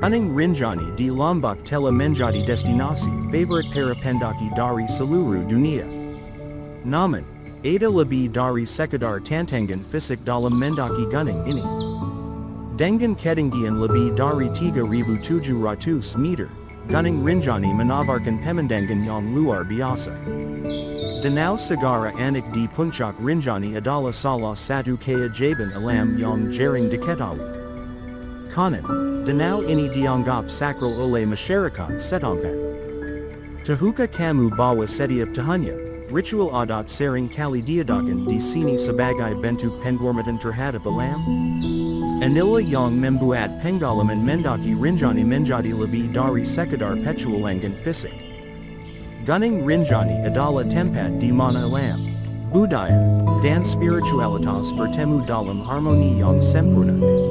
Gunung Rinjani di Lombok telah menjadi destinasi favorit para pendaki dari seluruh dunia. Namun, ada lebih dari sekadar tantangan fisik dalam mendaki gunung ini. Dengan ketinggian lebih dari 3.700 meter, Gunung Rinjani menawarkan pemandangan yang luar biasa. Danau Segara Anak di Puncak Rinjani adalah salah satu keajaiban alam yang jarang diketahui. Konon, danau ini dianggap sakral oleh masyarakat setempat. Tahukah kamu bahwa setiap tahunnya, ritual adat sering kali diadakan di sini sebagai bentuk penghormatan terhadap alam? Inilah yang membuat pengalaman mendaki Rinjani menjadi lebih dari sekadar petualangan fisik. Gunung Rinjani adalah tempat di mana alam, budaya, dan spiritualitas bertemu dalam harmoni yang sempurna.